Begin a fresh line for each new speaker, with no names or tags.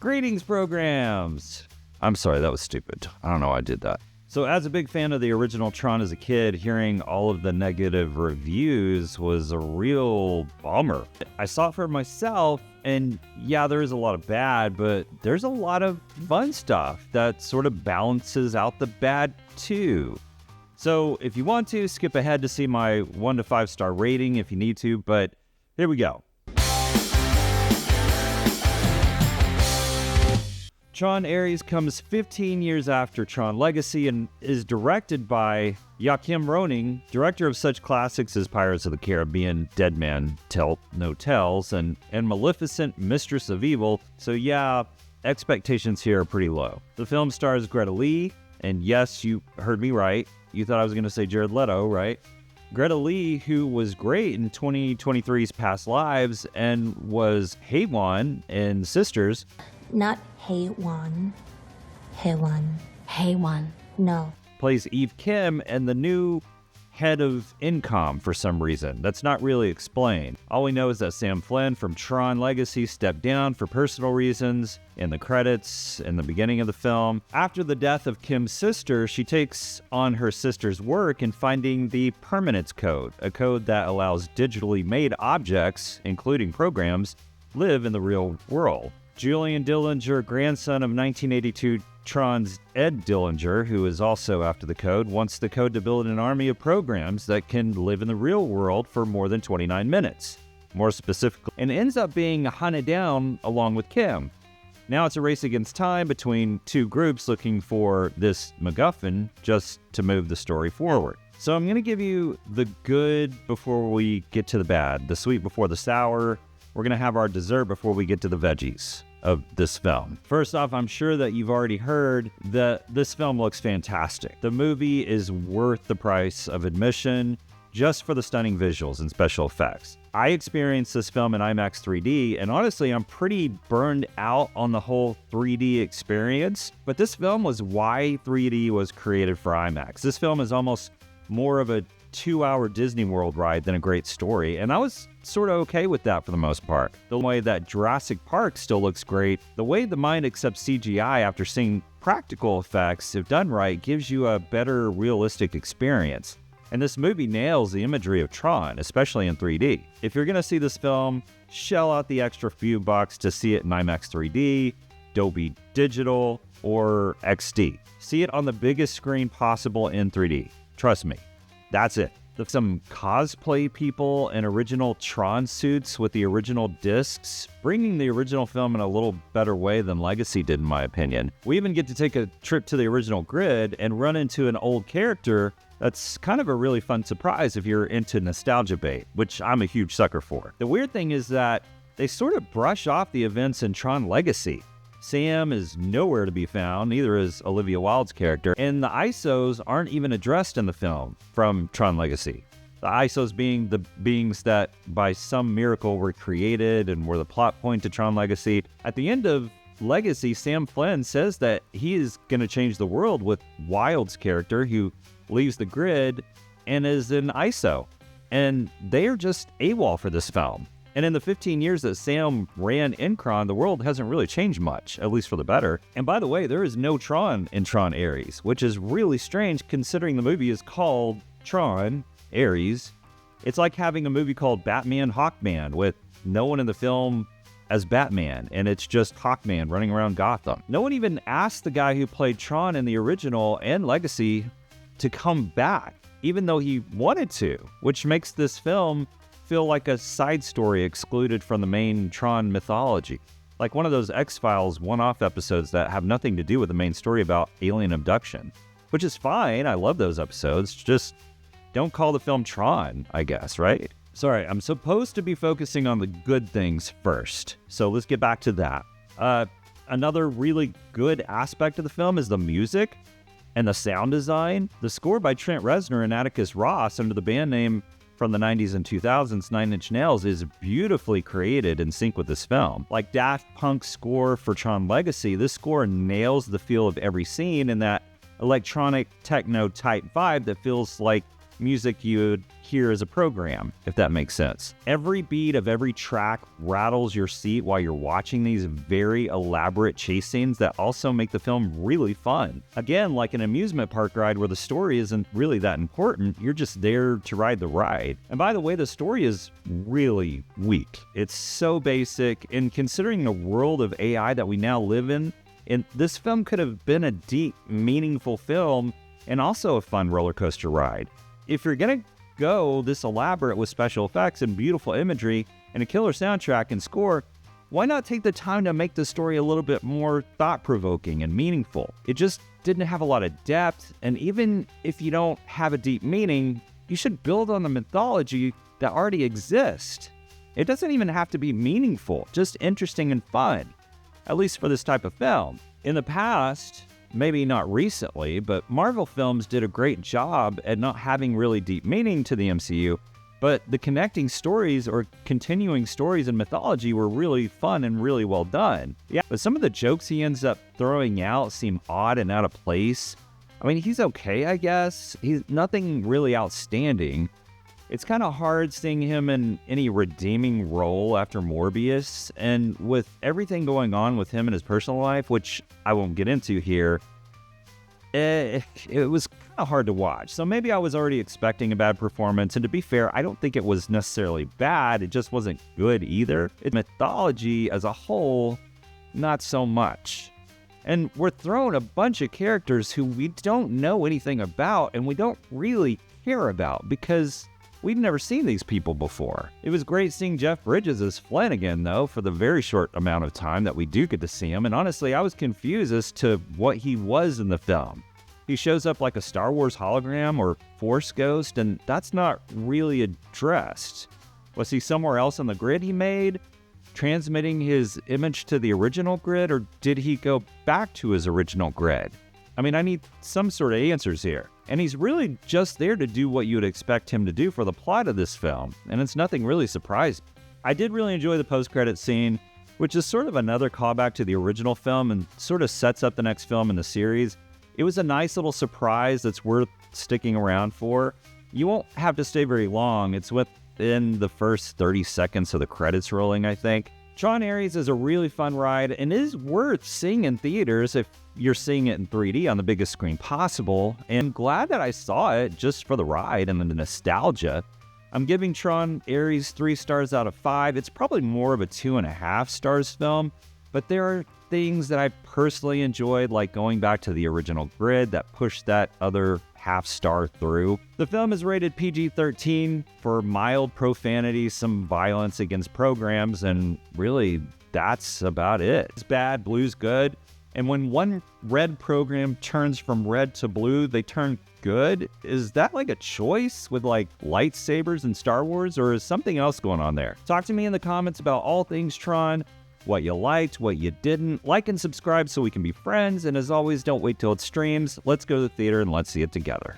Greetings, programs! I'm sorry, that was stupid. I don't know why I did that. So as a big fan of the original Tron as a kid, hearing all of the negative reviews was a real bummer. I saw it for myself, and yeah, there is a lot of bad, but there's a lot of fun stuff that sort of balances out the bad too. So if you want to, skip ahead to see my 1 to 5 star rating if you need to, but here we go. Tron Ares comes 15 years after Tron Legacy and is directed by Joachim Rønning, director of such classics as Pirates of the Caribbean, Dead Man Tell No Tales, and Maleficent, Mistress of Evil. So yeah, expectations here are pretty low. The film stars Greta Lee, and yes, you heard me right. You thought I was going to say Jared Leto, right? Greta Lee, who was great in 2023's Past Lives and was Haewon in Sisters.
Not Haewon. Haewon. No.
Plays Eve Kim and the new head of Incom for some reason. That's not really explained. All we know is that Sam Flynn from Tron Legacy stepped down for personal reasons in the credits in the beginning of the film. After the death of Kim's sister, she takes on her sister's work in finding the permanence code, a code that allows digitally made objects, including programs, live in the real world. Julian Dillinger, grandson of 1982 Tron's Ed Dillinger, who is also after the code, wants the code to build an army of programs that can live in the real world for more than 29 minutes. More specifically, and ends up being hunted down along with Kim. Now it's a race against time between two groups looking for this MacGuffin just to move the story forward. So I'm going to give you the good before we get to the bad, the sweet before the sour. We're going to have our dessert before we get to the veggies of this film. First off, I'm sure that you've already heard that this film looks fantastic. The movie is worth the price of admission just for the stunning visuals and special effects. I experienced this film in IMAX 3D, and honestly, I'm pretty burned out on the whole 3D experience, but this film was why 3D was created for IMAX. This film is almost more of a 2-hour Disney World ride than a great story, and I was sort of okay with that for the most part. The way that Jurassic Park still looks great, the way the mind accepts CGI after seeing practical effects, if done right, gives you a better realistic experience. And this movie nails the imagery of Tron, especially in 3D. If you're going to see this film, shell out the extra few bucks to see it in IMAX 3D, Dolby Digital, or XD. See it on the biggest screen possible in 3D. Trust me. That's it. Some cosplay people in original Tron suits with the original discs, bringing the original film in a little better way than Legacy did, in my opinion. We even get to take a trip to the original grid and run into an old character. That's kind of a really fun surprise if you're into nostalgia bait, which I'm a huge sucker for. The weird thing is that they sort of brush off the events in Tron Legacy. Sam is nowhere to be found, neither is Olivia Wilde's character, and the ISOs aren't even addressed in the film from Tron Legacy. The ISOs being the beings that by some miracle were created and were the plot point to Tron Legacy. At the end of Legacy, Sam Flynn says that he is going to change the world with Wilde's character, who leaves the grid and is an ISO. And they are just AWOL for this film. And in the 15 years that Sam ran Incron, the world hasn't really changed much, at least for the better. And by the way, there is no Tron in Tron Ares, which is really strange considering the movie is called Tron Ares. It's like having a movie called Batman Hawkman with no one in the film as Batman, and it's just Hawkman running around Gotham. No one even asked the guy who played Tron in the original and Legacy to come back, even though he wanted to, which makes this film feel like a side story excluded from the main Tron mythology. Like one of those X-Files one-off episodes that have nothing to do with the main story about alien abduction. Which is fine, I love those episodes, just don't call the film Tron, I guess, right? Sorry, I'm supposed to be focusing on the good things first, so let's get back to that. Another really good aspect of the film is the music and the sound design. The score by Trent Reznor and Atticus Ross under the band name from the 90s and 2000s, Nine Inch Nails, is beautifully created in sync with this film. Like Daft Punk's score for Tron Legacy, this score nails the feel of every scene in that electronic techno type vibe that feels like music you'd hear as a program, if that makes sense. Every beat of every track rattles your seat while you're watching these very elaborate chase scenes that also make the film really fun. Again, like an amusement park ride where the story isn't really that important, you're just there to ride the ride. And by the way, the story is really weak. It's so basic, and considering the world of AI that we now live in, this film could have been a deep, meaningful film and also a fun roller coaster ride. If you're gonna go this elaborate with special effects and beautiful imagery and a killer soundtrack and score, why not take the time to make the story a little bit more thought-provoking and meaningful? It just didn't have a lot of depth, and even if you don't have a deep meaning, you should build on the mythology that already exists. It doesn't even have to be meaningful, just interesting and fun, at least for this type of film. In the past, maybe not recently, but Marvel films did a great job at not having really deep meaning to the MCU, but the connecting stories or continuing stories and mythology were really fun and really well done. Yeah, but some of the jokes he ends up throwing out seem odd and out of place. I mean, he's okay, I guess. He's nothing really outstanding. It's kind of hard seeing him in any redeeming role after Morbius, and with everything going on with him in his personal life, which I won't get into here, it was kind of hard to watch. So maybe I was already expecting a bad performance, and to be fair, I don't think it was necessarily bad, it just wasn't good either. Mythology as a whole, not so much. And we're throwing a bunch of characters who we don't know anything about, and we don't really care about, because we'd never seen these people before. It was great seeing Jeff Bridges as Flynn again, though, for the very short amount of time that we do get to see him, and honestly, I was confused as to what he was in the film. He shows up like a Star Wars hologram or Force ghost, and that's not really addressed. Was he somewhere else on the grid he made, transmitting his image to the original grid, or did he go back to his original grid? I mean, I need some sort of answers here. And he's really just there to do what you would expect him to do for the plot of this film, and it's nothing really surprising. I did really enjoy the post-credit scene, which is sort of another callback to the original film and sort of sets up the next film in the series. It was a nice little surprise that's worth sticking around for. You won't have to stay very long. It's within the first 30 seconds of the credits rolling, I think. Tron Ares is a really fun ride and is worth seeing in theaters if you're seeing it in 3D on the biggest screen possible. And I'm glad that I saw it just for the ride and the nostalgia. I'm giving Tron Ares 3 stars out of 5. It's probably more of a 2.5 stars film, but there are things that I personally enjoyed, like going back to the original grid that pushed that other half star through. The film is rated PG-13 for mild profanity, some violence against programs, and really that's about it. It's bad, blue's good. And when one red program turns from red to blue, they turn good? Is that like a choice with like lightsabers in Star Wars, or is something else going on there? Talk to me in the comments about all things Tron, what you liked, what you didn't. Like and subscribe so we can be friends. And as always, don't wait till it streams. Let's go to the theater and let's see it together.